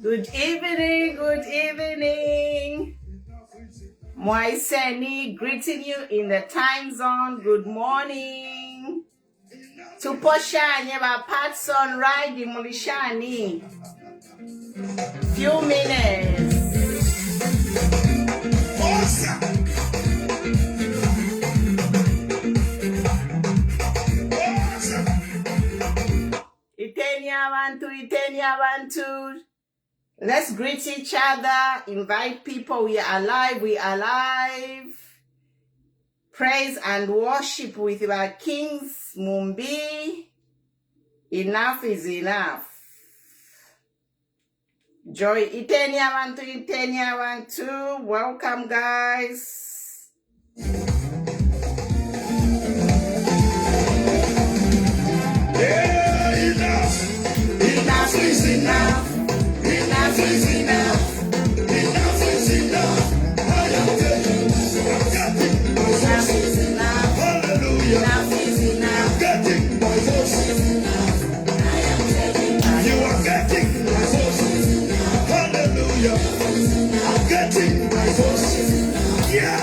Good evening, good evening. Moiseni greeting you in the time zone. Good morning. Tuposhanye ba Patson riding Mulishani. Few minutes. Itenia Bantu. Let's greet each other, invite people. We are alive, we are alive. Praise and worship with our kings, Mumbi. Enough is enough. Joy, Itenia Bantu. Welcome, guys. Yeah, enough is enough. Enough is enough. Enough is enough. I am getting. Enough is enough. Hallelujah. Enough is enough. Getting my voice. I am getting. You are getting my voice. Hallelujah. I'm getting my voice. Yeah.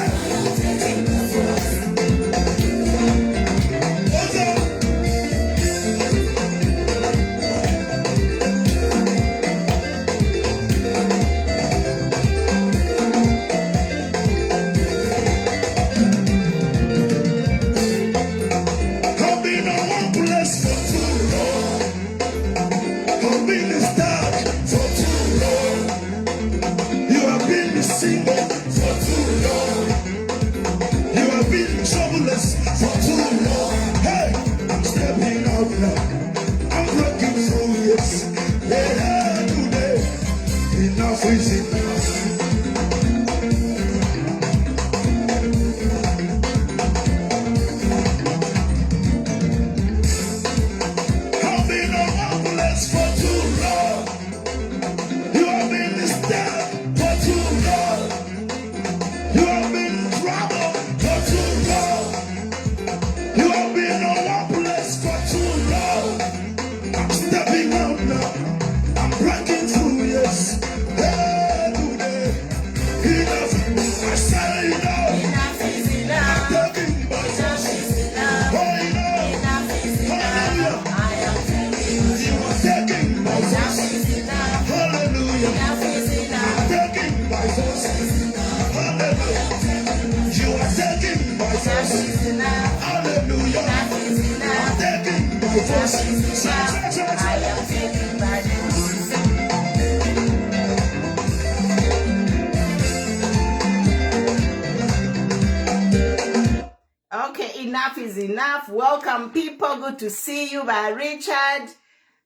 Okay, enough is enough. Welcome, people. Good to see you. By Richard,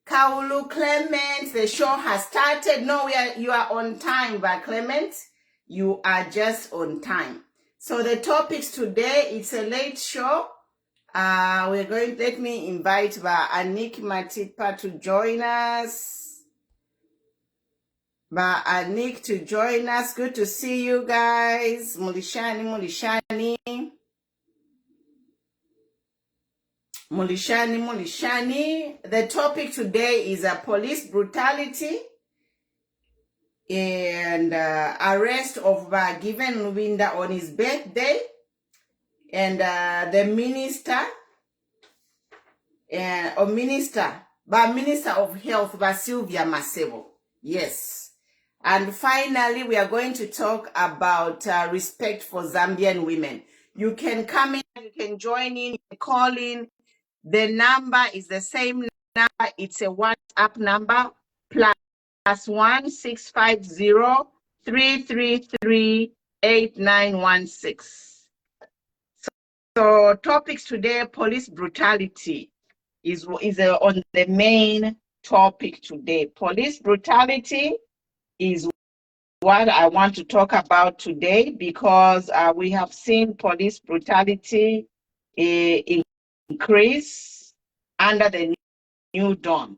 Kaulu, Clement. The show has started. No, you are on time, by Clement. You are just on time. So the topics today, it's a late show. Let me invite Anik Matipa to join us. Anik to join us. Good to see you guys. Mulishani. The topic today is police brutality and arrest of Given Lubinda on his birthday, and the minister of Health, Sylvia Masebo. Yes. And finally, we are going to talk about respect for Zambian women. You can come in, you can join in, call in. The number is the same number. It's a WhatsApp number, +1 650 333 8916. So topics today, police brutality is on the main topic today. Police brutality is what I want to talk about today because we have seen police brutality increase under the new dawn.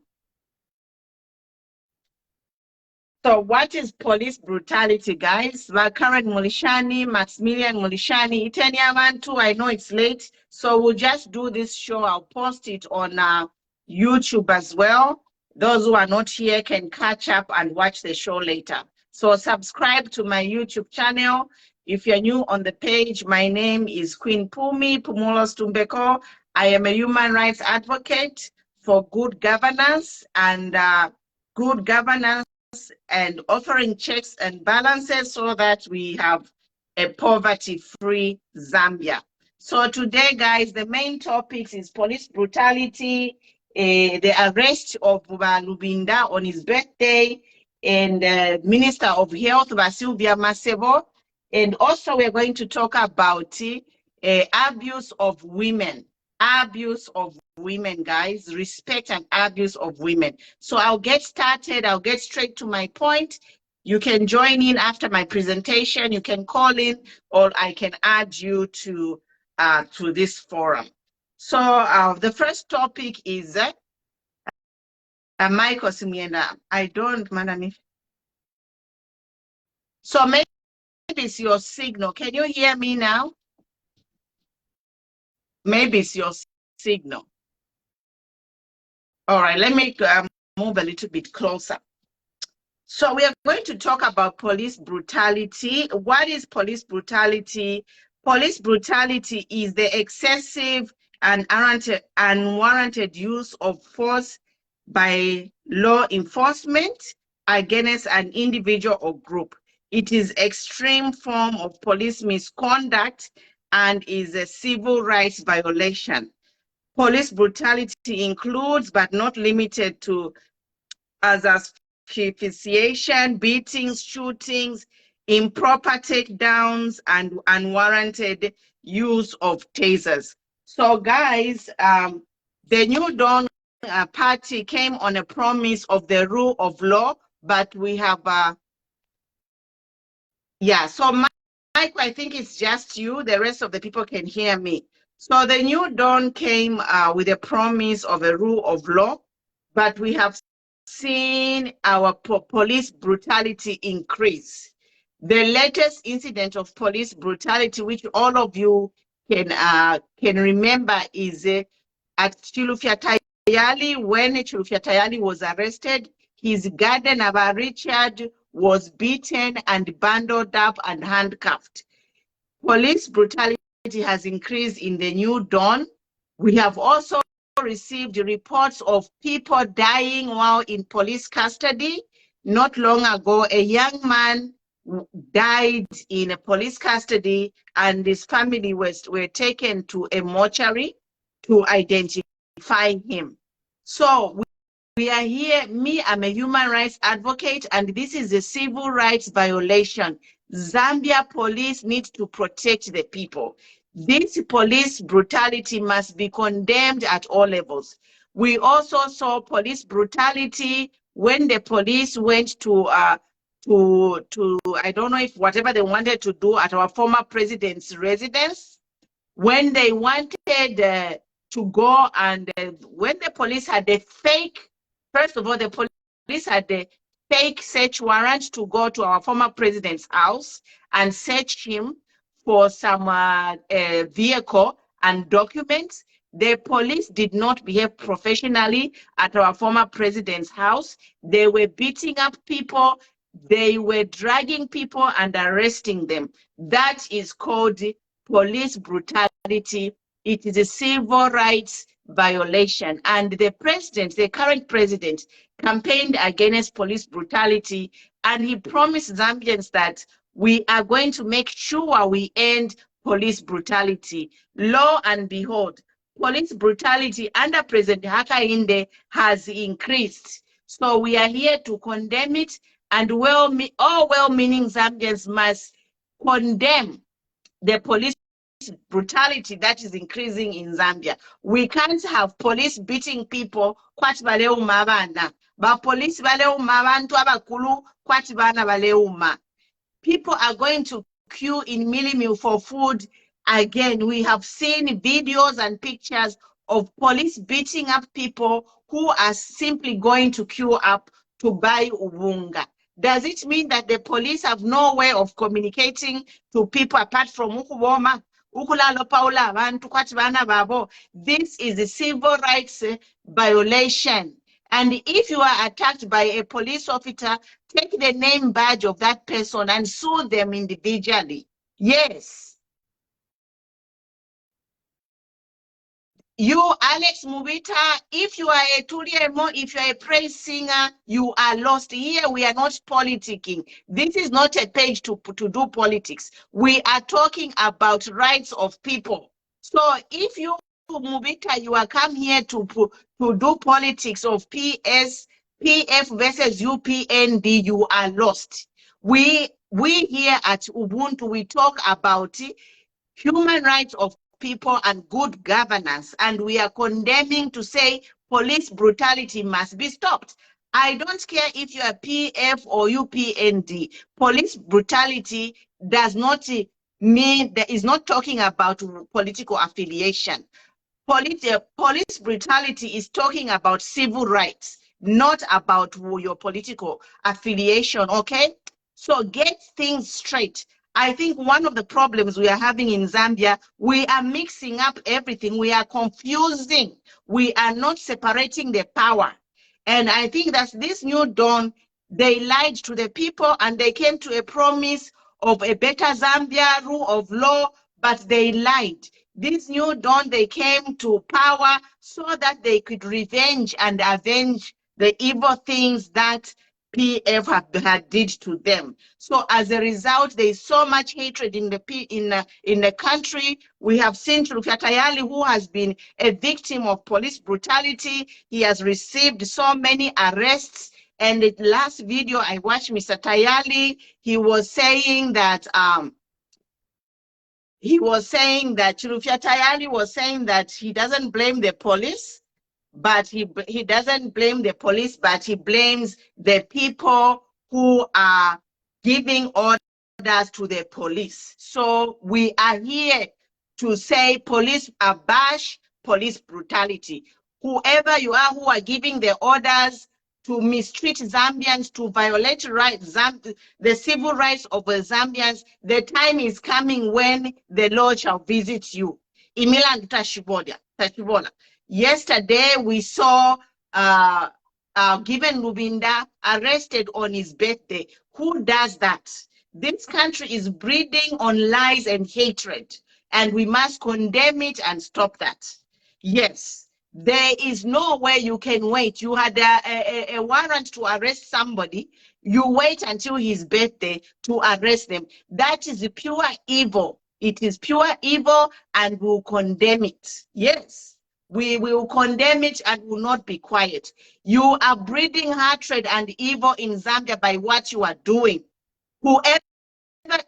So what is police brutality, guys? Current Mulishani, Maximilian Mulishani, Itaniaman too. I know it's late, so we'll just do this show. I'll post it on YouTube as well. Those who are not here can catch up and watch the show later. So subscribe to my YouTube channel. If you're new on the page, my name is Queen Pumi Pumulos Tumbeko. I am a human rights advocate for good governance and and offering checks and balances so that we have a poverty-free Zambia. So today, guys, the main topics is police brutality, the arrest of Lubinda on his birthday, and Minister of Health, Sylvia Masebo. And also we're going to talk about abuse of women. Abuse of women, guys, respect and abuse of women. So I'll get started. I'll get straight to my point. You can join in after my presentation. You can call in, or I can add you to this forum. So the first topic is Michael Simienda. I don't, madam. So maybe it's your signal. Can you hear me now? Maybe it's your signal. All right, let me move a little bit closer. So we are going to talk about police brutality. What is police brutality? Police brutality is the excessive and unwarranted use of force by law enforcement against an individual or group. It is extreme form of police misconduct and is a civil rights violation. Police brutality includes, but not limited to, asphyxiation, beatings, shootings, improper takedowns, and unwarranted use of tasers. So guys, the New Dawn party came on a promise of the rule of law, but we have, so Mike, I think it's just you, the rest of the people can hear me. So the New Dawn came with a promise of a rule of law, but we have seen our police brutality increase. The latest incident of police brutality, which all of you can remember, is at Chilufya Tayali. When Chilufya Tayali was arrested, his gardener, Richard, was beaten and bundled up and handcuffed. Police brutality has increased in the New Dawn. We have also received reports of people dying while in police custody. Not long ago, a young man died in a police custody and his family were taken to a mortuary to identify him. So we are here, I'm a human rights advocate, and this is a civil rights violation. Zambia police need to protect the people. This police brutality must be condemned at all levels. We also saw police brutality when the police went to I don't know if whatever they wanted to do at our former president's residence, when they wanted to go and when the police had a fake, first of all, the police had a fake search warrant to go to our former president's house and search him for some vehicle and documents. The police did not behave professionally at our former president's house. They were beating up people. They were dragging people and arresting them. That is called police brutality. It is a civil rights violation. And the president, the current president, campaigned against police brutality, and he promised Zambians that we are going to make sure we end police brutality. Lo and behold, police brutality under President Hakainde has increased. So we are here to condemn it, and all well-meaning Zambians must condemn the police brutality that is increasing in Zambia. We can't have police beating people kwati baleuma abana. Ba police baleuma abantu abakulu kwati bana baleuma. People are going to queue in Milimil for food. Again, we have seen videos and pictures of police beating up people who are simply going to queue up to buy ubunga. Does it mean that the police have no way of communicating to people apart from ukuboma? This is a civil rights violation. And if you are attacked by a police officer, take the name badge of that person and sue them individually. Yes. You, Alex Mubita, if you are a Turiemo, if you are a praise singer, you are lost. Here we are not politicking. This is not a page to do politics. We are talking about rights of people. So if you, Mubita, you are come here to do politics of PF versus UPND, you are lost. We here at Ubuntu, we talk about human rights of people and good governance, and we are condemning to say police brutality must be stopped. I don't care if you are PF or UPND. Police brutality does not mean that is not talking about political affiliation. Police brutality is talking about civil rights, not about your political affiliation, okay? So get things straight. I think one of the problems we are having in Zambia, we are mixing up everything. We are confusing. We are not separating the power. And I think that this new dawn, they lied to the people and they came to a promise of a better Zambia, rule of law, but they lied. This new dawn, they came to power so that they could revenge and avenge the evil things that PF had did to them. So as a result, there is so much hatred in the country. We have seen Chilufya Tayali, who has been a victim of police brutality. He has received so many arrests. And the last video I watched, Mr. Tayali, he was saying that Chilufya Tayali was saying that he doesn't blame the police, but he doesn't blame the police, but he blames the people who are giving orders to the police. So we are here to say police abash police brutality. Whoever you are who are giving the orders to mistreat Zambians, to violate rights, the civil rights of the Zambians, the time is coming when the Lord shall visit you. Imiland Tashibola. Yesterday, we saw Given Lubinda arrested on his birthday. Who does that? This country is breeding on lies and hatred, and we must condemn it and stop that. Yes, there is no way you can wait. You had a warrant to arrest somebody. You wait until his birthday to arrest them. That is pure evil. It is pure evil, and we'll condemn it. Yes. We will condemn it and will not be quiet. You are breeding hatred and evil in Zambia by what you are doing. Whoever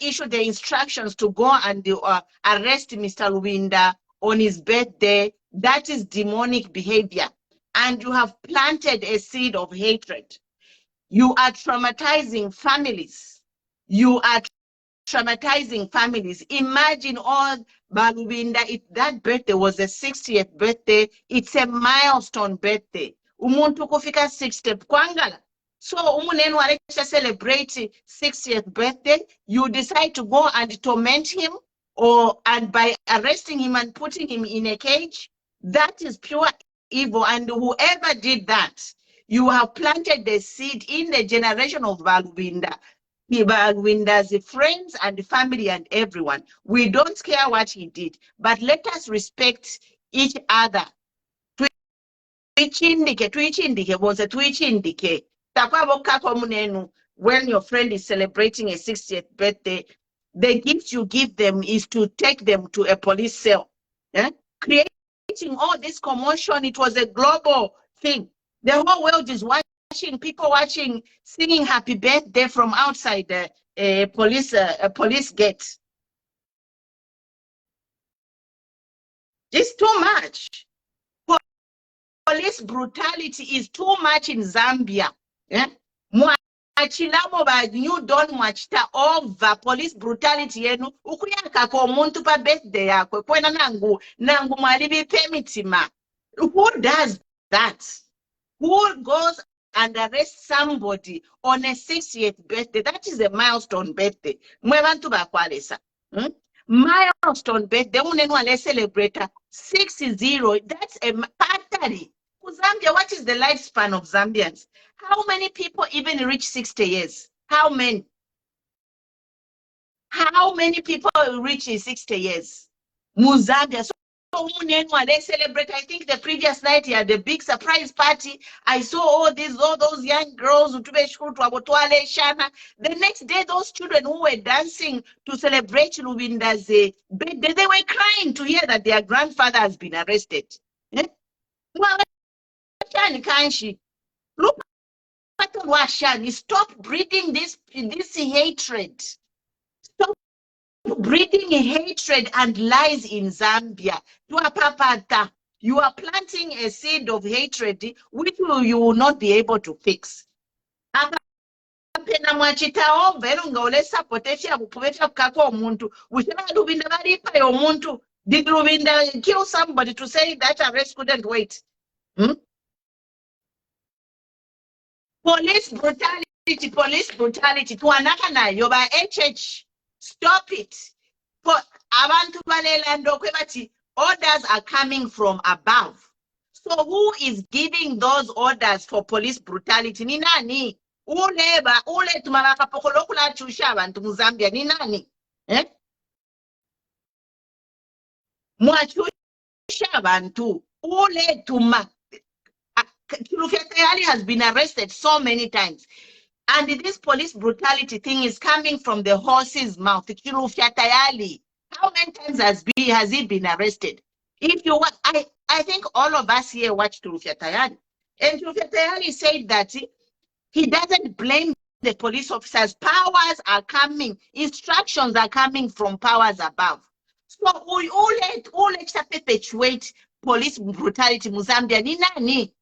issued the instructions to go and arrest Mr. Luwinda on his birthday, that is demonic behavior. And you have planted a seed of hatred. You are traumatizing families. You are traumatizing families. Imagine all Balubinda, if that birthday was the 60th birthday, it's a milestone birthday. Umuntu kufika 60th kwangala. So umunenu alekisha celebrate 60th birthday, you decide to go and torment him, and by arresting him and putting him in a cage, that is pure evil. And whoever did that, you have planted the seed in the generation of Balubinda. Winda's friends and family and everyone. We don't care what he did, but let us respect each other. Tuichindike was a tuichindike. When your friend is celebrating a 60th birthday, the gift you give them is to take them to a police cell. Yeah? Creating all this commotion, it was a global thing. The whole world is watching. People watching, singing happy birthday from outside a police gate. It's too much. Police brutality is too much in Zambia. Yeah? Mwachilamo ba you don't mwachita over police brutality yenu ukuyaka ko omuntu pa birthday yakwe kwena nangu mwalibi pemitima. Who does that? Who goes and arrests somebody on a 60th birthday? That is a milestone birthday. Mwebantu bakwalesa. Milestone birthday unenwa le celebrator 60. That's a party. Zambia, what is the lifespan of Zambians? How many people even reach 60 years? How many? How many people reach 60 years? Muzambia. So they celebrate. I think the previous night he had a big surprise party. I saw all those young girls. The next day, those children who were dancing to celebrate Lubinda's birthday, they were crying to hear that their grandfather has been arrested. Eh? Look at Washani. Stop breeding this hatred. Stop breeding hatred and lies in Zambia. You are planting a seed of hatred which you will not be able to fix. Did Rubinda kill somebody to say that arrest couldn't wait? Police brutality. To another yoba HH. Stop it. For abantu balelando kwebati, orders are coming from above. So who is giving those orders for police brutality? Ni nani? Ule tumabaka pokolokula chusha abantu mu Zambia ni nani? Mwachusha abantu ule tuma. Kirufyatayali has been arrested so many times. And this police brutality thing is coming from the horse's mouth. Kirufyatayali. How many times has he been arrested? If you want, I think all of us here watched Kirufyatayali. And Kirufyatayali said that he doesn't blame the police officers. Powers are coming, instructions are coming from powers above. So we all let perpetuate police brutality Muzambia. Ni nani?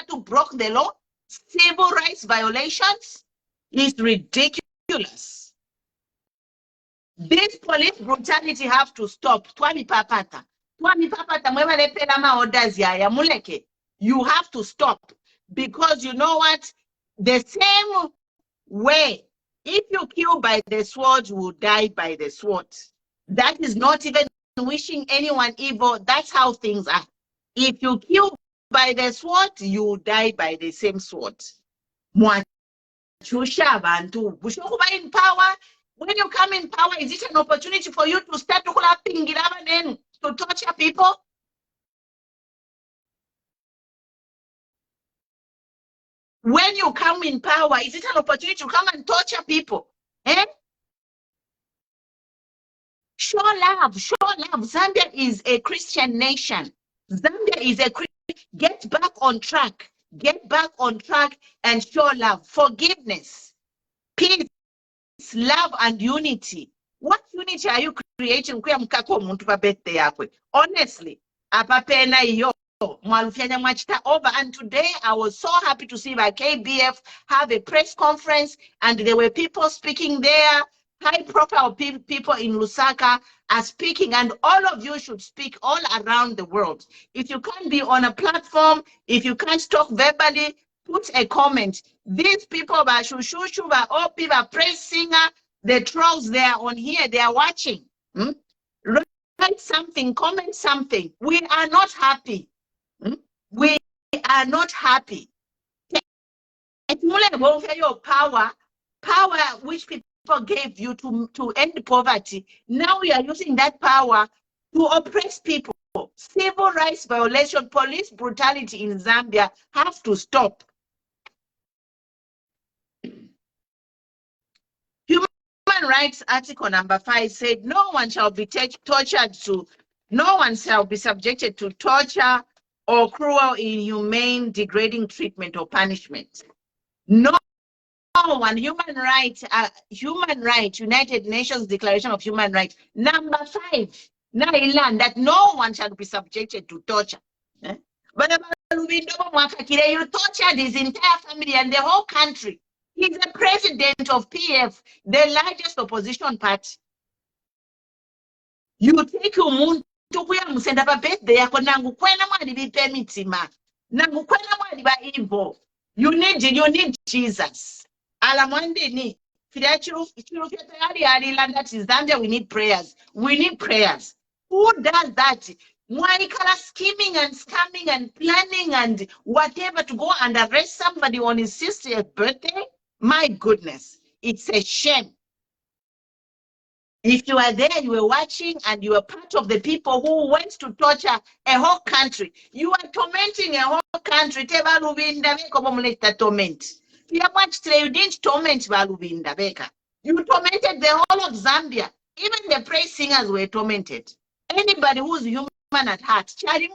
To broke the law, civil rights violations is ridiculous. This police brutality have to stop. You have to stop, because you know what? The same way, if you kill by the sword, you will die by the sword. That is not even wishing anyone evil. That's how things are. If you kill by the sword, you die by the same sword. In power, when you come in power, is it an opportunity for you to start to torture people? When you come in power, is it an opportunity to come and torture people? Show love. Zambia is a Christian nation. Zambia is a Christian. Get back on track and show love, forgiveness, peace, love, and unity. What unity are you creating? Honestly, over. And today I was so happy to see my KBF have a press conference, and there were people speaking there. High profile people in Lusaka are speaking, and all of you should speak all around the world. If you can't be on a platform, if you can't talk verbally, put a comment. These people, all people, praise singer, the trolls, they are on here, they are watching. Write something, comment something. We are not happy. We are not happy. Your power which people gave you to end poverty. Now we are using that power to oppress people. Civil rights violation, police brutality in Zambia have to stop. Human rights article number 5 said no one shall be no one shall be subjected to torture or cruel, inhumane, degrading treatment or punishment. No one. Human rights, United Nations Declaration of Human Rights. Number 5, land that no one shall be subjected to torture. But you tortured his entire family and the whole country. He's the president of PF, the largest opposition party. You take your moon to musenda pa birthday yako nangu kwena mwali bipe mitima. Nangu kwena mwali ba evil. You need Jesus. Ala mwande ni. Zambia, we need prayers. We need prayers. Who does that? Mwaikala scheming and scamming and planning and whatever to go and arrest somebody on his 60th birthday? My goodness, it's a shame. If you are there, you were watching, and you were part of the people who went to torture a whole country. You are tormenting a whole country. Torment. You didn't torment Balubinda Beka. You tormented the whole of Zambia. Even the praise singers were tormented. Anybody who's human at heart, they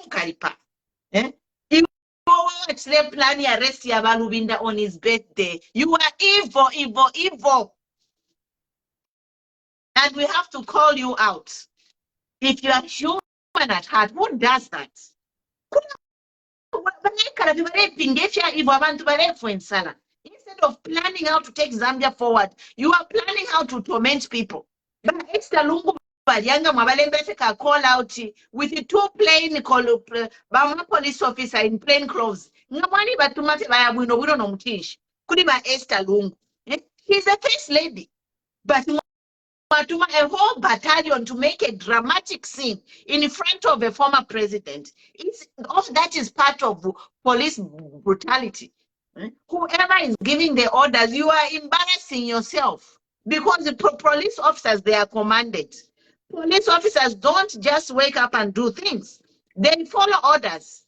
plan arrest Balubinda on his birthday. You are evil, evil, evil. And we have to call you out. If you are human at heart, who does that? Instead of planning how to take Zambia forward, you are planning how to torment people. But extra lungu call out with the 2 plain police officer in plain clothes. He's a first lady. But a whole battalion to make a dramatic scene in front of a former president. That is part of police brutality. Whoever is giving the orders, you are embarrassing yourself, because the police officers, they are commanded. Police officers don't just wake up and do things. They follow orders.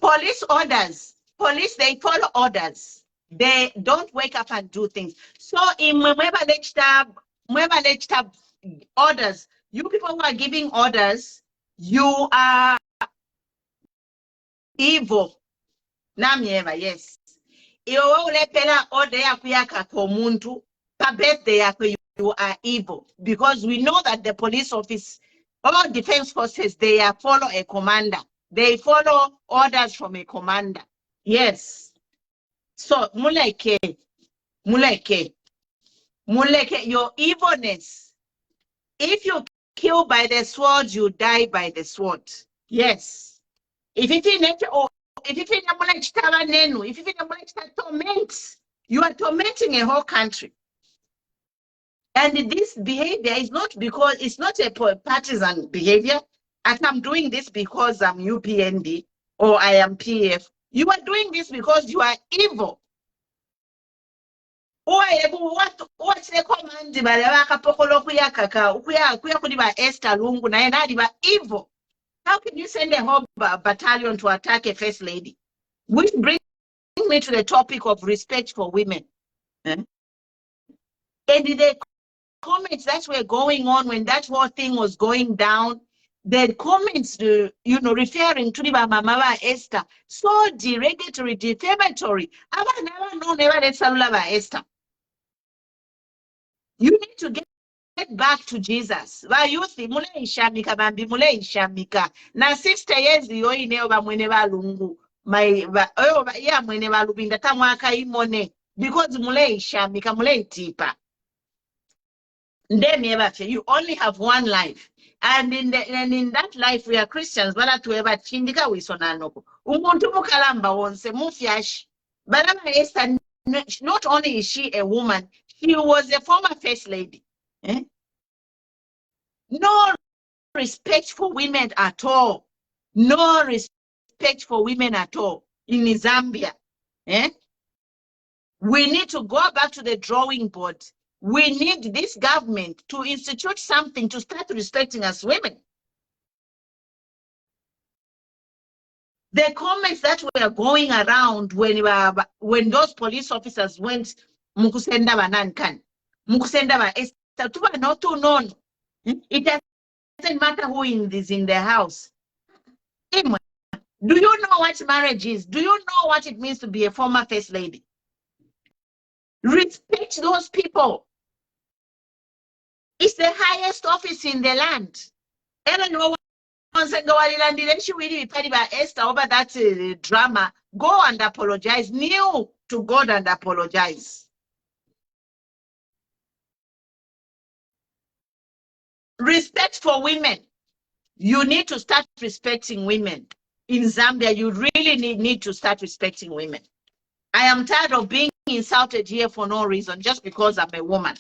Police orders. Police, they follow orders. They don't wake up and do things. So in orders, you people who are giving orders, you are evil. Namieva, yes. You are evil. Because we know that the police office, all defense forces, they follow a commander. They follow orders from a commander. Yes. So, Muleke, your evilness. If you kill by the sword, you die by the sword. Yes. If it torment, you are tormenting a whole country. And this behavior is not because it's not a partisan behavior. And I'm doing this because I'm UPND or I am PF. You are doing this because you are evil. What's the command? Evil. How can you send a whole battalion to attack a first lady? Which brings me to the topic of respect for women. And the comments that were going on when that whole thing was going down, the comments, referring to the Mama Esther, so derogatory, defamatory. You need to get back to Jesus. Na sister years because you only have one life. And in that life, we are Christians. Not only is she a woman, she was a former first lady. No respect for women at all. No respect for women at all in Zambia. We need to go back to the drawing board. We need this government to institute something to start respecting us women. The comments that were going around when those police officers went, Mukusenda Banankan, Mukusenda Ba Esther, not to known. It doesn't matter who is in the house. Do you know what marriage is? Do you know what it means to be a former first lady? Respect those people. It's the highest office in the land. Ellen Esther over that drama. Go and apologize. Kneel to God and apologize. Respect for women. You need to start respecting women. In Zambia, you really need to start respecting women. I am tired of being insulted here for no reason, just because I'm a woman.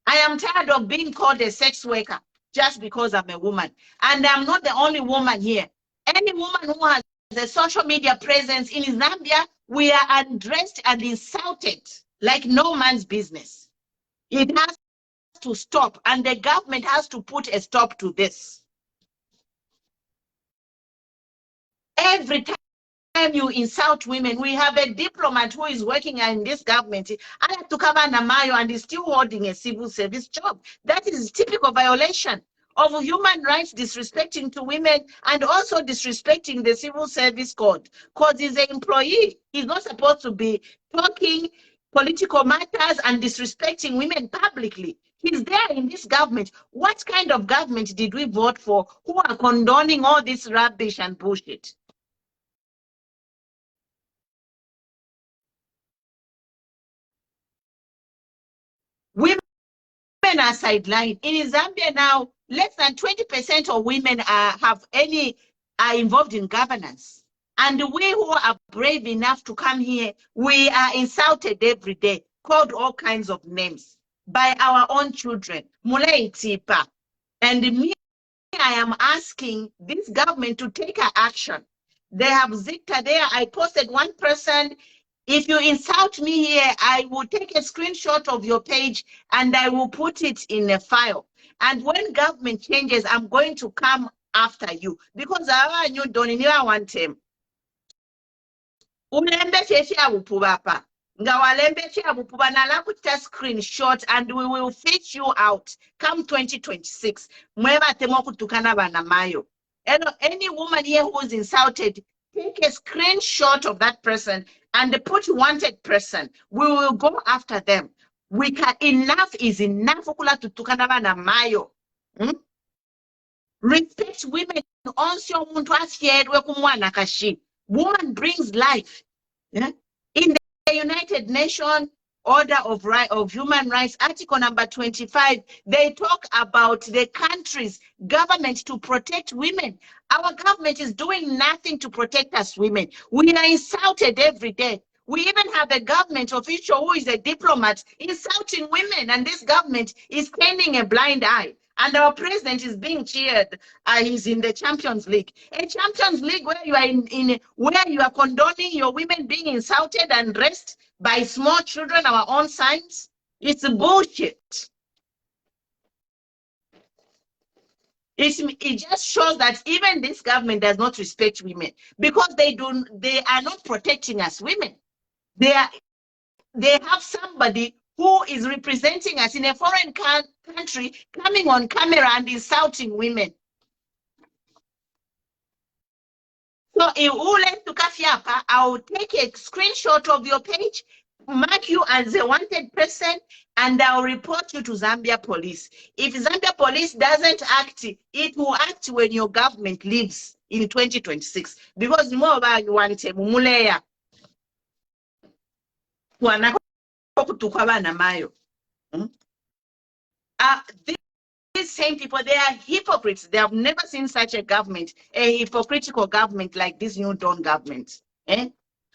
I am tired of being called a sex worker just because I'm a woman. And I'm not the only woman here. Any woman who has a social media presence in Zambia, we are undressed and insulted like no man's business. It has to stop, and the government has to put a stop to this. Every time you insult women, we have a diplomat who is working in this government. I have to come under Mayo and is still holding a civil service job. That is typical violation of human rights, disrespecting to women and also disrespecting the civil service code. Because he's an employee. He's not supposed to be talking political matters and disrespecting women publicly. He's there in this government. What kind of government did we vote for who are condoning all this rubbish and bullshit? Women are sidelined. In Zambia now, less than 20% of women are involved in governance. And we who are brave enough to come here, we are insulted every day, called all kinds of names by our own children. Mulei Tipa. And me, I am asking this government to take action. They have Zika there. I posted one person. If you insult me here, I will take a screenshot of your page and I will put it in a file. And when government changes, I'm going to come after you because I don't want him. Screenshot and we will fish you out come 2026. Any woman here who is insulted, take a screenshot of that person and put wanted person. We will go after them. We can, enough is enough. Respect women. Woman brings life. Yeah? In the United Nations Order of Human Rights, Article number 25, they talk about the country's government to protect women. Our government is doing nothing to protect us women. We are insulted every day. We even have a government official who is a diplomat insulting women, and this government is turning a blind eye. And our president is being cheered. He's in the Champions League. A Champions League where you are where you are condoning your women being insulted and dressed by small children, our own sons. It's bullshit. It just shows that even this government does not respect women because they are not protecting us women. They have somebody who is representing us in a foreign country coming on camera and insulting women. So I will take a screenshot of your page, mark you as a wanted person, and I'll report you to Zambia police. If Zambia police doesn't act, it will act when your government leaves in 2026. Because more about you want to mumuleya. These same people, they are hypocrites. They have never seen such a government, a hypocritical government like this New Dawn government.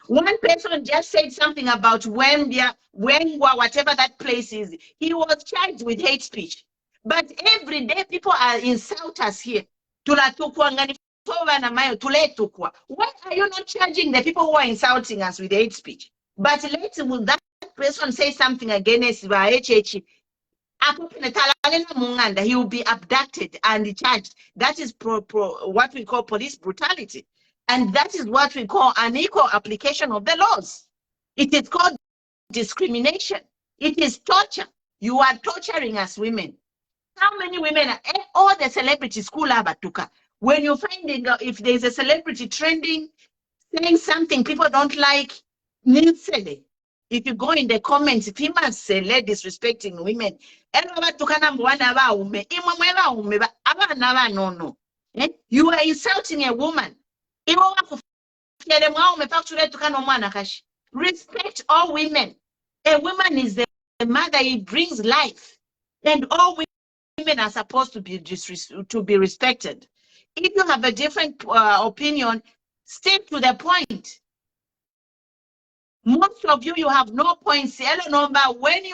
One person just said something about whatever that place is. He was charged with hate speech. But every day people are insult us here. Why are you not charging the people who are insulting us with hate speech? But later, will that person say something against HH? He will be abducted and charged. That is what we call police brutality. And that is what we call unequal application of the laws. It is called discrimination. It is torture. You are torturing us women. How many women, all the celebrities, when you're finding if there's a celebrity trending, saying something people don't like, ninsele. If you go in the comments, females say disrespecting women. You are insulting a woman. Respect all women. A woman is the mother, it brings life. And all women are supposed to be respected. If you have a different opinion, stick to the point. Most of you have no points. When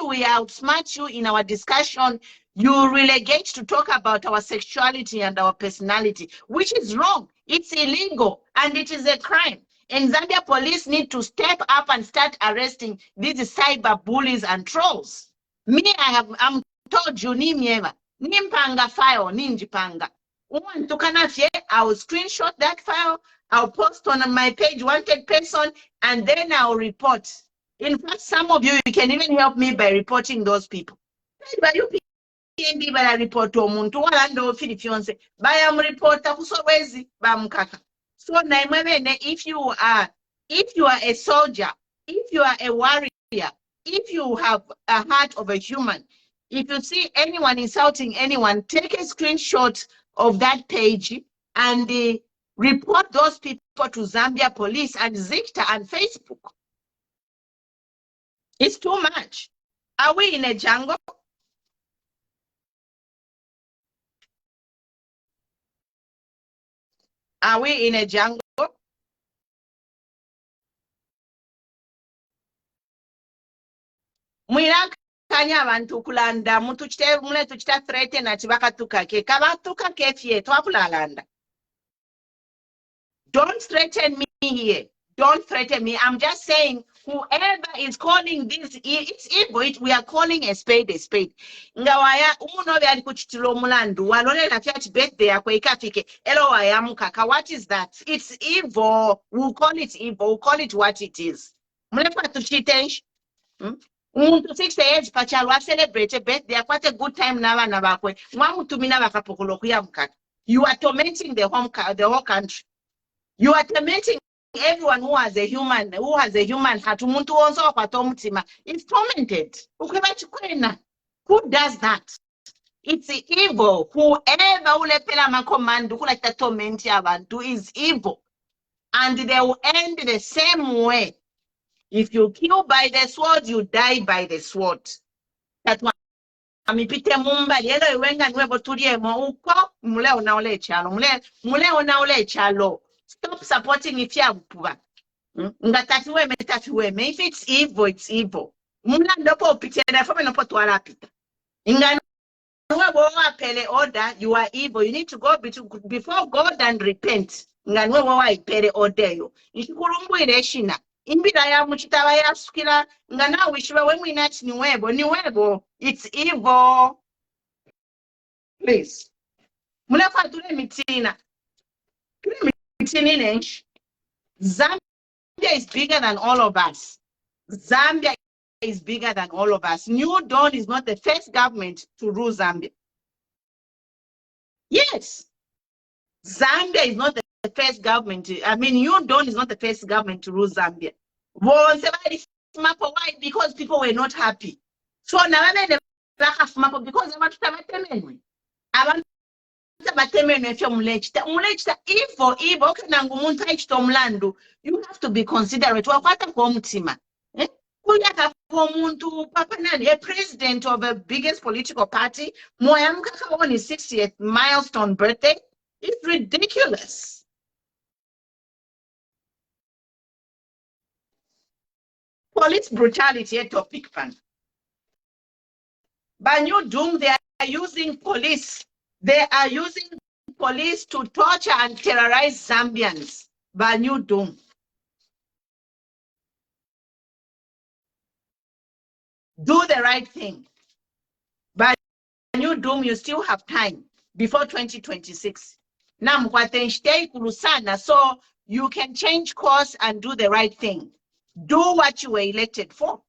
we outsmart you in our discussion, you relegate to talk about our sexuality and our personality, which is wrong. It's illegal and it is a crime. And Zambia police need to step up and start arresting these cyber bullies and trolls. I'm told you, nimpanga file, ninjipanga. I will screenshot that file, I'll post on my page, wanted person, and then I'll report. In fact, some of you can even help me by reporting those people. But you PNB by report to Muntu, Walando, Filipionse, by am reporter, Kusowezi, Bamkaka. So, if you are a soldier, if you are a warrior, if you have a heart of a human, if you see anyone insulting anyone, take a screenshot of that page and report those people to Zambia police and Zikta and Facebook. It's too much. Are we in a jungle? Are we in a jungle? Kanya abantu kulanda muntu chite mule tuchita threaten ati bakatukake kabatukake fye twakulalanda. Don't threaten me here. Don't threaten me. I'm just saying, whoever is calling this, it's evil. We are calling a spade a spade. Ngawaya, umunobe alikuchitilo mulandu, walolela fiat birthday yakwe ikafike, elo waya mukaka. What is that? It's evil. We'll call it evil. We'll call it what it is. Mlepa tuchitensh. Umuntu 6 years pachalo celebrate birthday akwate good time n'abana bakwe mwamutumina bakapokolo kuya mukaka. You are tormenting the whole country. You are tormenting everyone who has a human heart. Umuntu wonke okwata omutima is tormented. Who does that? It's evil. Whoever ulepela makomando kulata torment yabantu is evil, and they will end the same way. If you kill by the sword, you die by the sword. That's why amipite mumba lelo iwenga nwebo tuliemo uko mule onaole chalo. Stop supporting if you have poor. If it's evil, it's evil. Order, you are evil. You need to go before God and repent. It's evil. Please. Zambia is bigger than all of us. Zambia is bigger than all of us. New Dawn is not the first government to rule Zambia. Yes. Zambia is not the first government. New Dawn is not the first government to rule Zambia. Why? Because people were not happy. So now because they want to you have to be considerate. A president of the biggest political party, on his 60th milestone birthday, it's ridiculous. Police brutality a topic pan. Banyu Doom, they are using police. They are using police to torture and terrorize Zambians. Banyu Doom. Do the right thing. Banyu Doom, you still have time before 2026. So you can change course and do the right thing. Do what you were elected for.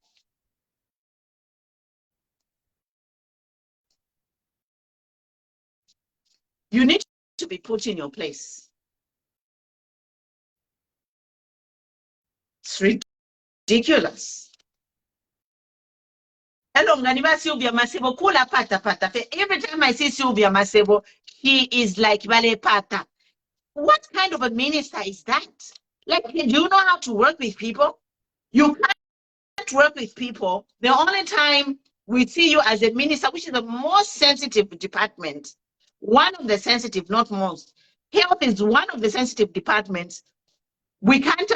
You need to be put in your place. It's ridiculous. Hello, Nganiba Sylvia Masebo, Kula Pata Pata. Every time I see Sylvia Masebo, he is like Vale Pata. What kind of a minister is that? Like, do you know how to work with people? You can't work with people. The only time we see you as a minister, which is the most sensitive department, one of the sensitive, not most. Health is one of the sensitive departments. We can't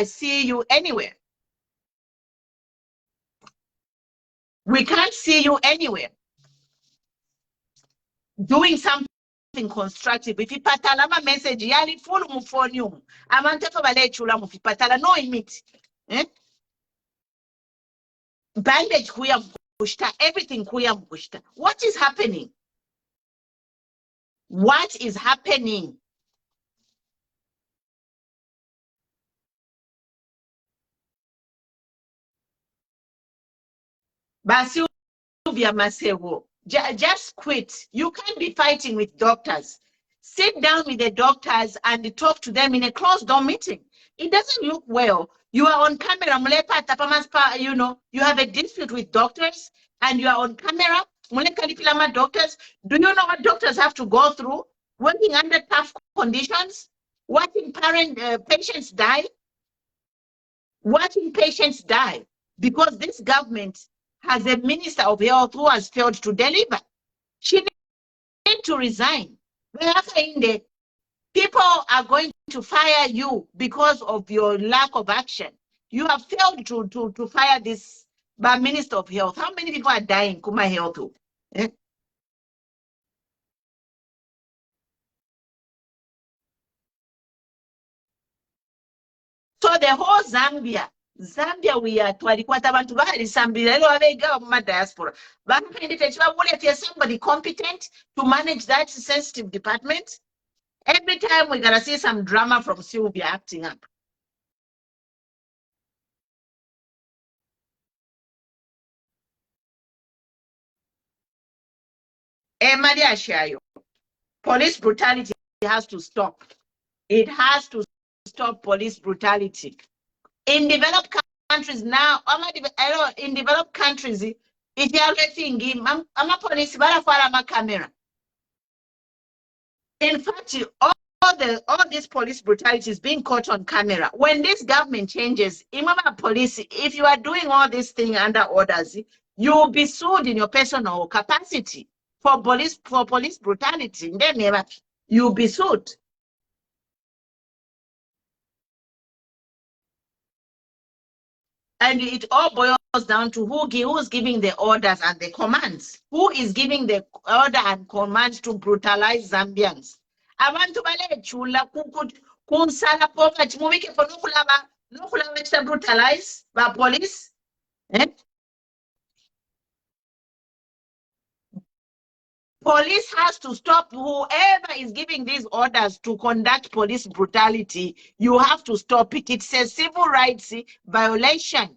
see you anywhere. We can't see you anywhere doing something constructive. If you patala ma message yali full mufonium, amantaka bale chula mufi patala no imit. Bandage kuya mkushta, everything kuya mkushta. What is happening? What is happening? Basi Sylvia Masebo, just quit. You can't be fighting with doctors. Sit down with the doctors and talk to them in a closed door meeting. It doesn't look well. You are on camera, you know, you have a dispute with doctors and you are on camera. Doctors, do you know what doctors have to go through? Working under tough conditions, watching patients die, because this government has a minister of health who has failed to deliver. She needs to resign. People are going to fire you because of your lack of action. You have failed to fire this minister of health. How many people are dying? Kuma health. Eh? So the whole Zambia, we are twalikwata abantu balisambira lero abega mu diaspora. Somebody competent to manage that sensitive department. Every time we're gonna see some drama from Sylvia acting up. Maria Shayo, police brutality has to stop. It has to stop police brutality. In developed countries now, in developed countries, if you are getting I'm a police, I'm a camera. In fact, all this police brutality is being caught on camera. When this government changes, imama police, if you are doing all this thing under orders, you will be sued in your personal capacity for police brutality. Then you'll be sued. And it all boils down to who's giving the orders and the commands. Who is giving the order and commands to brutalize Zambians? Abantu bale chula kunsala poverty mubike for nokulaba brutalize by police. Police has to stop whoever is giving these orders to conduct police brutality. You have to stop it. It's a civil rights violation.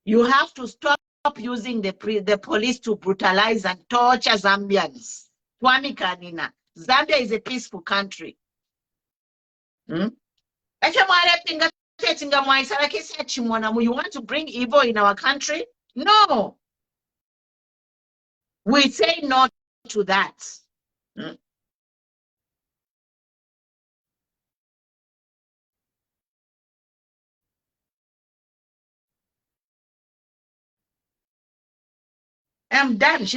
You have to stop using the police to brutalize and torture Zambians. Zambia is a peaceful country. You want to bring evil in our country? No. We say no to that. I'm done.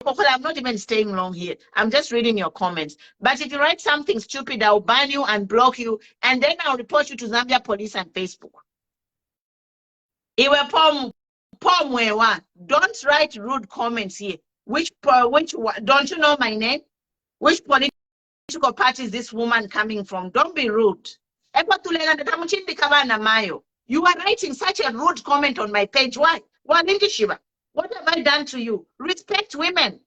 I'm not even staying long here. I'm just reading your comments. But if you write something stupid, I'll ban you and block you, and then I'll report you to Zambia police and Facebook. Don't write rude comments here. Which don't you know my name? Which political party is this woman coming from? Don't be rude. You are writing such a rude comment on my page. Why? What have I done to you? Respect women.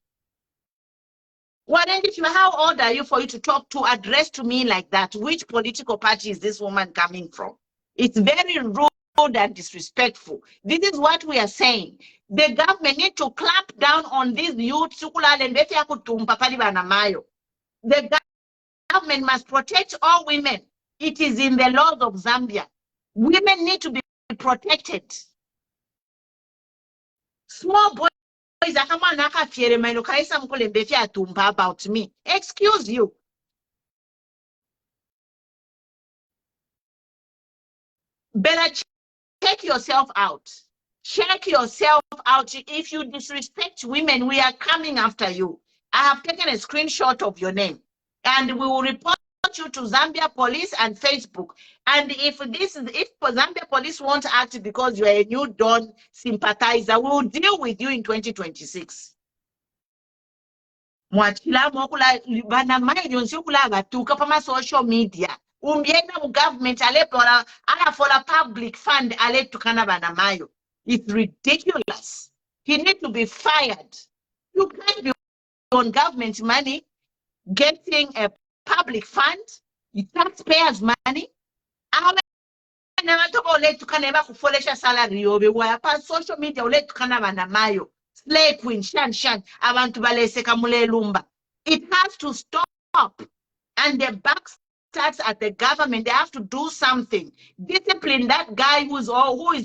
How old are you for you to address to me like that? Which political party is this woman coming from? It's very rude and disrespectful. This is what we are saying. The government need to clamp down on these youth. The government must protect all women. It is in the laws of Zambia. Women need to be protected. Small boys about me. Excuse you. Better check yourself out. Check yourself out. If you disrespect women, we are coming after you. I have taken a screenshot of your name, and we will report you to Zambia police and Facebook. And if Zambia police won't act because you are a new Dawn sympathizer, we will deal with you in 2026. Mwachila mokula bana mayo nsukula batuka pama social media. Umbienda mu government ale for a public fund ale tukana bana mayo. It's ridiculous. He needs to be fired. You can't be on government money getting a public fund, taxpayers' money. Salary social media slay queen shan abantu baleseka mulelumba. It has to stop, and the back starts at the government. They have to do something. Discipline that guy who is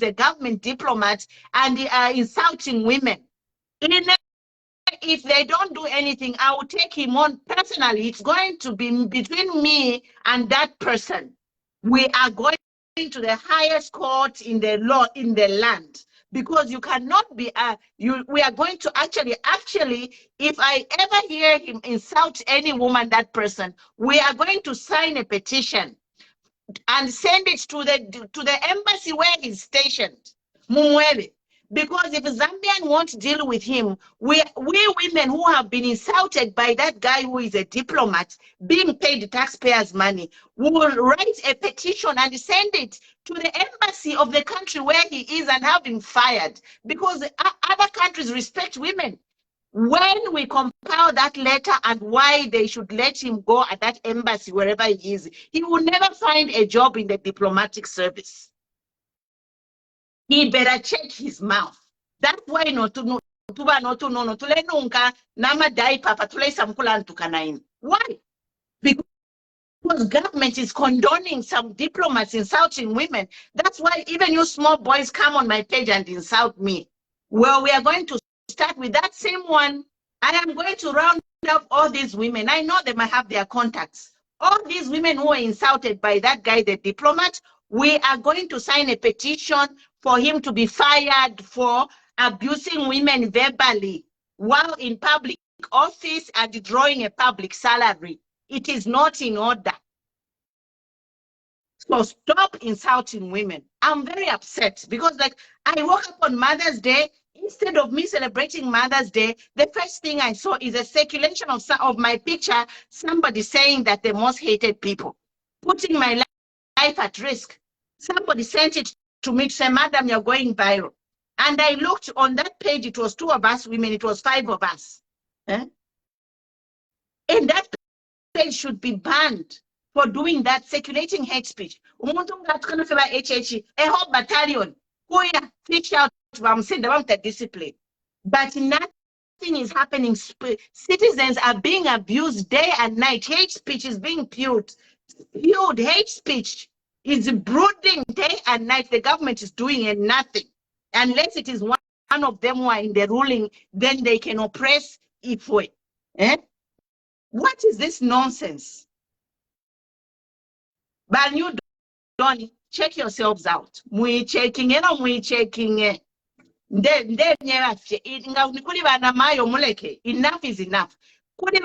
a government diplomat and insulting women. If they don't do anything, I will take him on personally. It's going to be between me and that person. We are going to the highest court in the law in the land, because you cannot be we are going to actually if I ever hear him insult any woman, that person, we are going to sign a petition and send it to the embassy where he's stationed, Mumwele. Because if Zambian won't deal with him, we women who have been insulted by that guy who is a diplomat, being paid taxpayers' money, we will write a petition and send it to the embassy of the country where he is and have him fired. Because other countries respect women. When we compile that letter and why they should let him go at that embassy, wherever he is, he will never find a job in the diplomatic service. He better check his mouth. That's why why? Because government is condoning some diplomats insulting women. That's why even you small boys come on my page and insult me. Well, we are going to start with that same one. I am going to round up all these women. I know they might have their contacts. All these women who were insulted by that guy, the diplomat, we are going to sign a petition for him to be fired for abusing women verbally while in public office and drawing a public salary. It is not in order. So stop insulting women. I'm very upset because, like, I woke up on Mother's Day. Instead of me celebrating Mother's Day, the first thing I saw is a circulation of my picture, somebody saying that the most hated people, putting my life at risk. Somebody sent it to me to say, Madam, you're going viral. And I looked on that page, it was 2 of us women, it was 5 of us. And that page should be banned for doing that, circulating hate speech. A whole battalion, who fish out the discipline. But nothing is happening. Citizens are being abused day and night. Hate speech is being spewed. Hate speech is brooding day and night. The government is doing nothing. Unless it is one of them who are in the ruling, then they can oppress Ifwe. What is this nonsense? But you don't check yourselves out. We checking it or we checking it. Enough is enough. Like,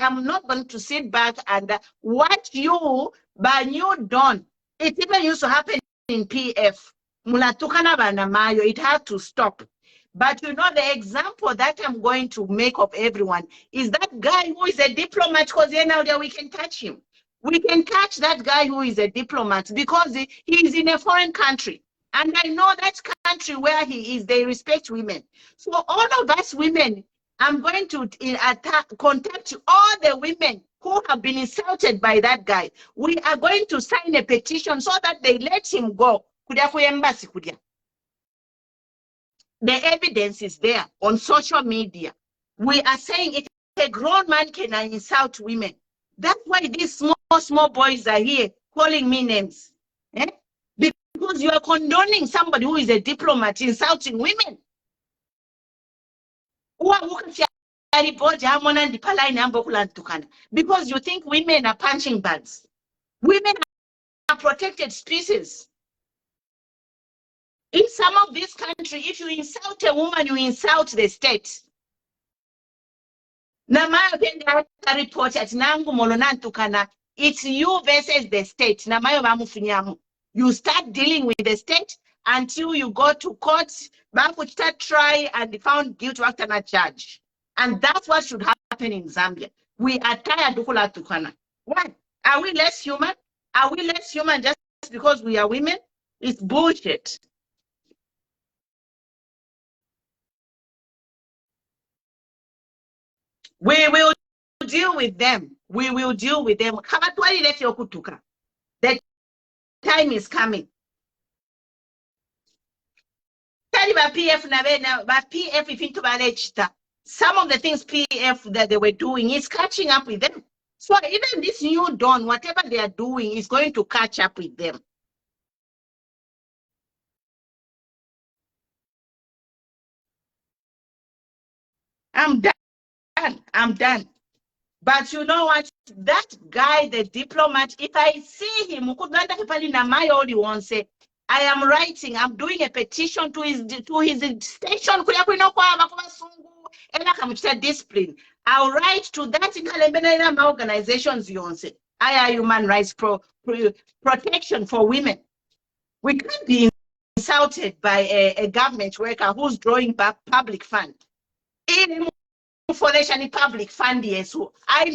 I'm not going to sit back and watch you, but you don't. It even used to happen in PF. It had to stop. But you know, the example that I'm going to make of everyone is that guy who is a diplomat, because now we can touch him. We can catch that guy who is a diplomat because he is in a foreign country. And I know that country where he is, they respect women. So all of us women, I'm going to contact all the women who have been insulted by that guy. We are going to sign a petition so that they let him go. The evidence is there on social media. We are saying it a grown man can insult women. That's why these small boys are here calling me names. Eh? Because you are condoning somebody who is a diplomat insulting women. Because you think women are punching bags. Women are protected species. In some of this country, if you insult a woman, you insult the state. Namayo penda report at nangu molonantukana. It's you versus the state. Namayo bamufunyamu. You start dealing with the state until you go to court, start try and found guilty after a judge. And that's what should happen in Zambia. We are tired of tukana. Why? Are we less human? Are we less human just because we are women? It's bullshit. We will deal with them. We will deal with them. The time is coming. Some of the things PF that they were doing is catching up with them. So even this new dawn, whatever they are doing is going to catch up with them. I'm done. I'm done. But you know what? That guy, the diplomat, if I see him, I am writing, I'm doing a petition to his station. Discipline. I'll write to that organizations. I human rights protection for women. We can't be insulted by a government worker who's drawing back public fund. In public fund, yes, who are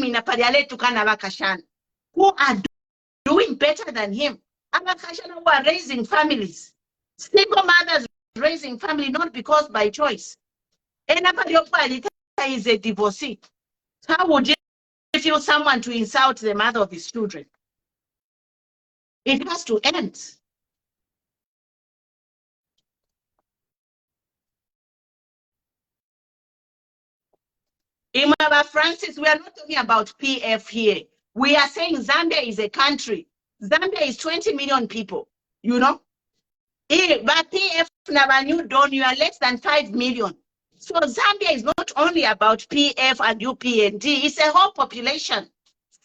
doing better than him. Who are raising families. Single mothers raising family, not because by choice. Anybody is a divorcee. How would you feel someone to insult the mother of his children? It has to end. Imaba Francis, we are not talking about PF here. We are saying Zambia is a country. Zambia is 20 million people, you know? But PF Nabanyu Don, you are less than 5 million. So Zambia is not only about PF and UPND, it's a whole population.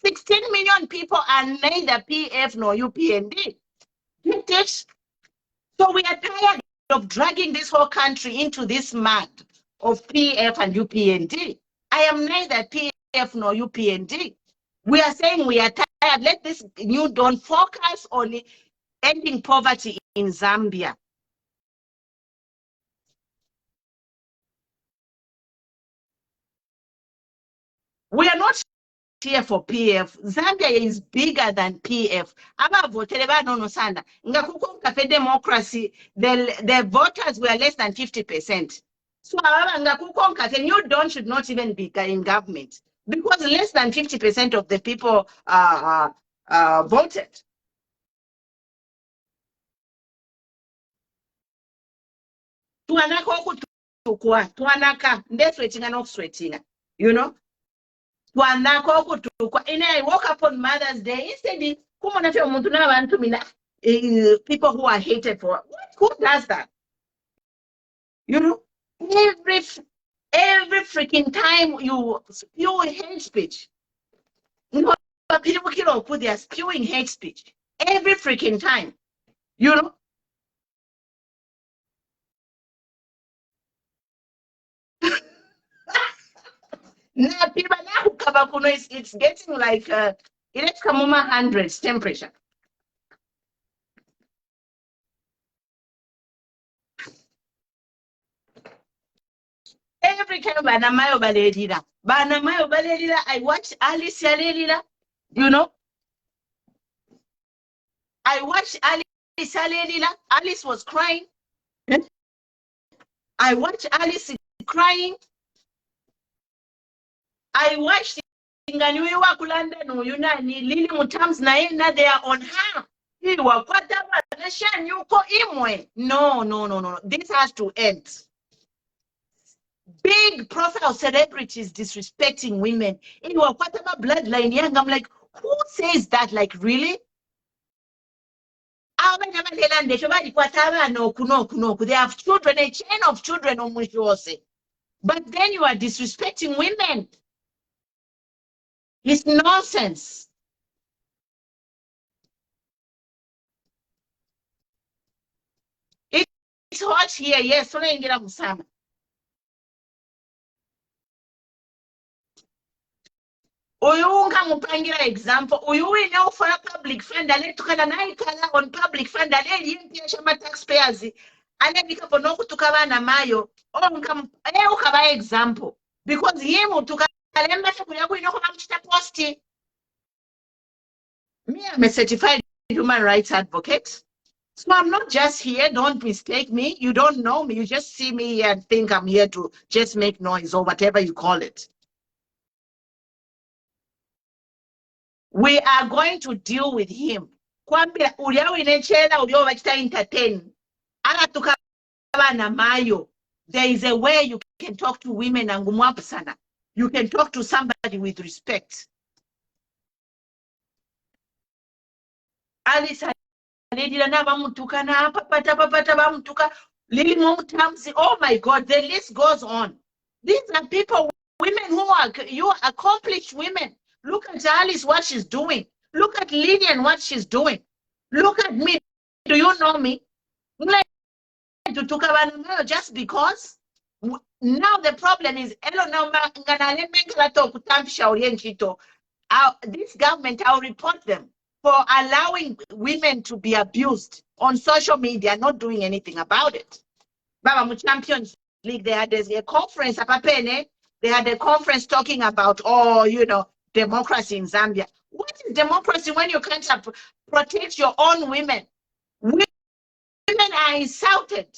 16 million people are neither PF nor UPND. So we are tired of dragging this whole country into this mud of PF and UPND. I am neither PF nor UPND. We are saying we are tired. Let this new dawn focus on ending poverty in Zambia. We are not here for PF. Zambia is bigger than PF. Democracy, the voters were less than 50%. So new dawn should not even be in government because less than 50% of the people voted. You know? And I woke up on Mother's Day. Instead, people who are hated for what? Who does that? You know, every freaking time you spew hate speech, people put their spewing hate speech every freaking time. You know. It's getting like it's Kamuma 100s temperature. Every time Banamayo Baledira, I watch Alice Yaledira, you know. I watched Alice Yaledira. Alice was crying. I watched Alice crying. I watched Inganiwa Kulanda no Yunani Lily Mutams Naina, they are on her. No. This has to end. big profile celebrities disrespecting women. In whatever bloodline, young, I'm like, who says that? Like, really? They have children, a chain of children, but then you are disrespecting women. It's nonsense. It's hot here, yes. Uyunga mupangira example uyu know for a public fund ale tukana naikala on public fund ale yimpiya shama taxpayers ale bikapo nokutuka bana mayo onka ukaba example because him tukalemba kuya kuino ko amchita posti. Me, I'm a certified human rights advocate. So I'm not just here, don't mistake me. You don't know me, you just see me here and think I'm here to just make noise or whatever you call it. We are going to deal with him. Kwambia uliao inechela ulio wachita entertain. Ala tukabana mayo. There is a way you can talk to women and ngumwapu sana. You can talk to somebody with respect. Alice oh my God, the list goes on. These are people, women who are accomplished women. Look at Alice, what she's doing. Look at Lillian, what she's doing. Look at me. Do you know me? Just because now the problem is this government, I'll report them for allowing women to be abused on social media, not doing anything about it. Baba Champions League, they had a conference, they had a conference talking about, democracy in Zambia. What is democracy when you can't protect your own women? Women are insulted.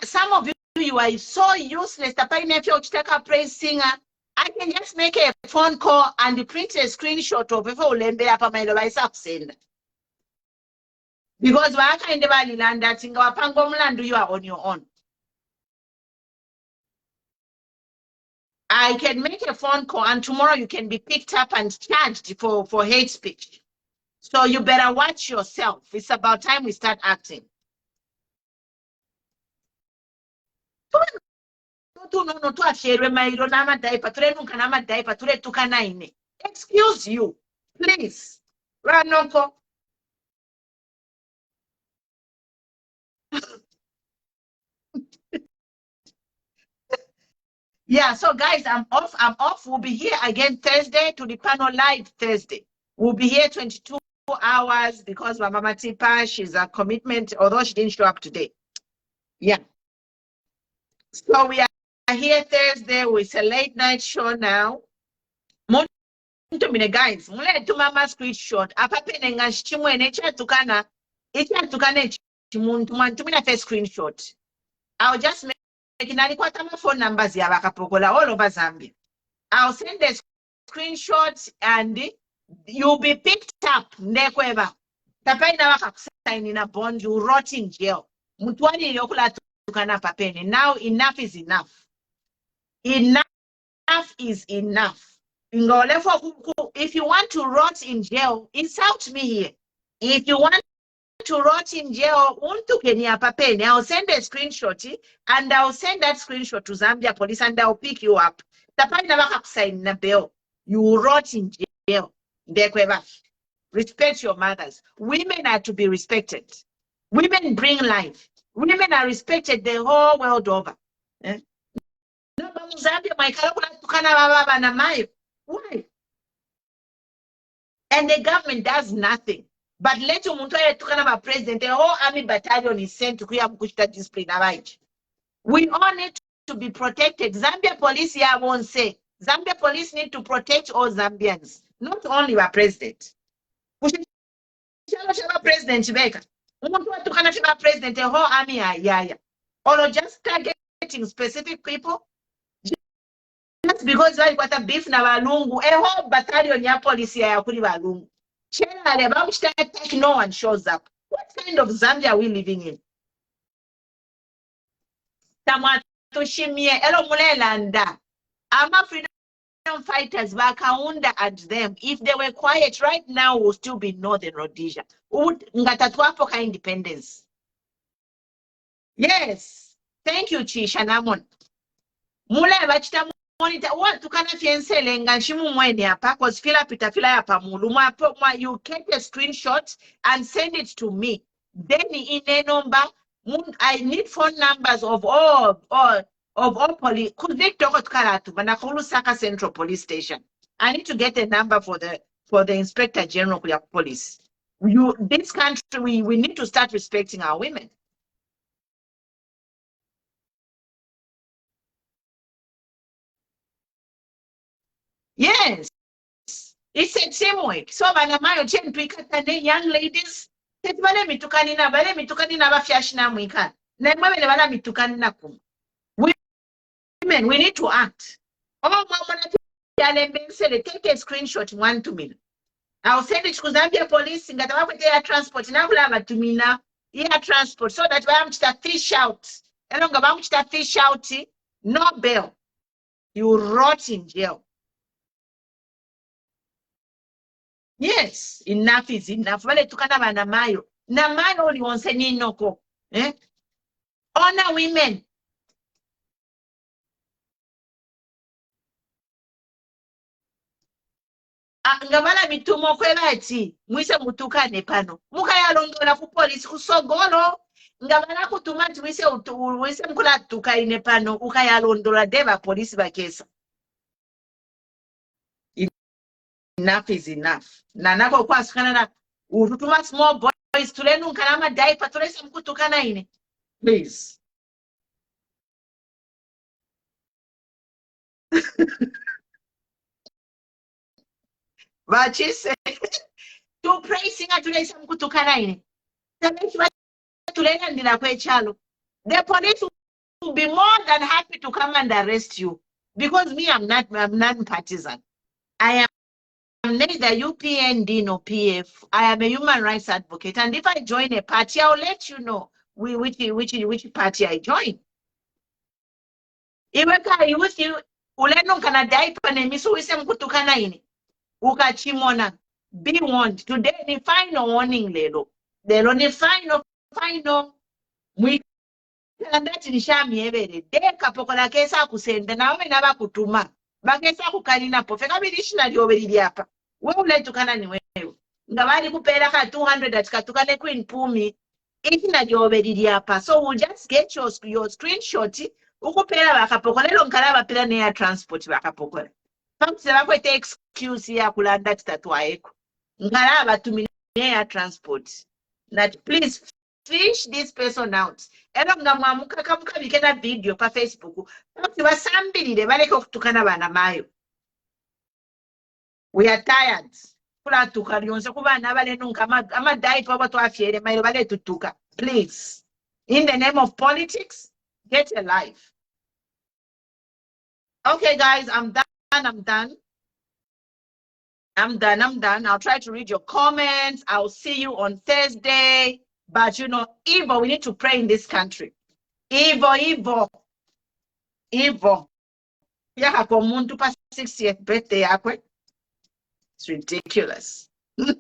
Some of you are so useless. The praise singer. I can just make a phone call and print a screenshot of it. Because you are on your own. I can make a phone call and tomorrow you can be picked up and charged for hate speech. So you better watch yourself. It's about time we start acting. Excuse you, please. Yeah, so guys, I'm off. We'll be here again Thursday to the panel live Thursday. We'll be here 22 hours because Mama Tipa, she's a commitment, although she didn't show up today. Yeah. So we are here Thursday with a late night show now. Guys, to mama screenshot. Apapenenga chimwene chatukana. Ichatukane chimuntu first screenshot. I'll just make my phone numbers all over Zambia. I'll send the screenshots and you'll be picked up. Nekweva. Tapaina sign in a bond, you rot in jail. Mutwani yokula tukana papene. Now enough is enough. Enough is enough. If you want to rot in jail, insult me here. If you want to rot in jail, I'll send a screenshot and I'll send that screenshot to Zambia police and I'll pick you up. You rot in jail. Respect your mothers. Women are to be respected. Women bring life. Women are respected the whole world over. Why? And the government does nothing. But let you president, the whole army battalion is sent to Kushta discipline. We all need to be protected. Zambia police here won't say. Zambia police need to protect all Zambians, not only our president. President, the whole army, or just targeting specific people just because they got a beef na balungu, a whole battalion ya police ya kuli balungu. Generally, about attack, no one shows up. What kind of Zambia are we living in? Tamwatoshimie, elo mulelanda. Ama freedom fighters bakaunda at them. If they were quiet right now, we'll still be Northern Rhodesia. Ngatatwapo ka independence. Yes. Thank you, Chisha Namon. Mule bachita monitor what to kana fiensele nganshimu mwene hapa cause fila hapa mulu you take a screenshot and send it to me. Then in a number, I need phone numbers of all police. Could they talk to Karatu, Banakulu Saka Central Police Station? I need to get a number for the Inspector General of Police. This country, we need to start respecting our women. Yes, it's a teamwork. So, Banamayo, young ladies, women, we need to act. Oh, take a screenshot, 1 to me. I'll send it to Zambia police, and air transport, and I will have to me now, air transport, so that I'm to fish out. Along about to fish out, no bail. You rot in jail. Yes, enough is enough. Wale tukana ba namayo. Namayo only wants a ninoko. Honor women. Ngabala mitumo kwebati. Mwise mutukane pano. Muka ya londola ku police kusogolo. Ngabala kutumati mwise mkula tukaine pano. Uka ya londola deba police bakesa. Enough is enough. Nanako kwa sukana na urutuma small boys tulenu nkalama diaper tulesa mkutukana ine. Please. Bachise to pray singa tulesa mkutukana ine. The police will be more than happy to come and arrest you because me, I'm non-partisan. I am neither UPND nor PF. I am a human rights advocate, and if I join a party, I'll let you know which party I join. Iweka youth uleno kana daipa ne misu wise mkutukana ini. Ukachimona. Be warned. Today ni final warning lelo. Lelo ni final. Mwikandati nishami ebere. Deka pokola kesa kusende na wame naba kutuma. Bakesa kukalina po. Feka bidishina lioberi liapa. Wewe tukana ni wewe. Ngabali kupela ka 200 atika tukane queen pumi. Ikina lioberi liapa. So we'll just get your screenshot. Ukupela bakapokola. Lelo nkalaba pela na air transport bakapokola. Famsi wako te excuse ya kulanda titatua eko. Nkalaba tumine air transport. That please fish this person out. Elo ngamwamuka kamuka bikena video pa Facebook. Famsi wasambili baleko kutukana bana mayo. We are tired. Kula tukarionse kubana bale nunka ama diaper watu afiere mayo bale tutuka. Please. In the name of politics, get a life. Okay, guys, I'm done. I'll try to read your comments. I'll see you on Thursday. But you know, evil, we need to pray in this country. Evil. Yeah, komuntu pa 60th birthday yakwe. It's ridiculous. We're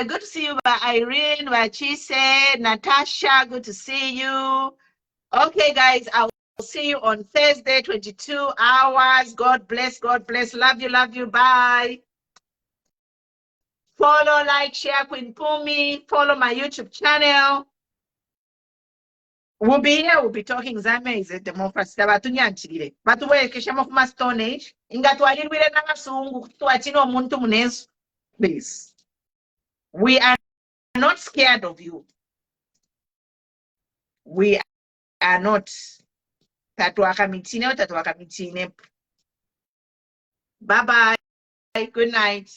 good to see you, by Irene, by Chise, Natasha, good to see you. Okay, guys, I'll see you on Thursday, 22 hours. God bless. Love you. Bye. Follow, like, share Queen Pumi. Follow my YouTube channel. We'll be here. We'll be talking. Zambia is a democracy. But we're Keshama Stone Age. Please. We are not scared of you. We are not. Bye-bye. Good night.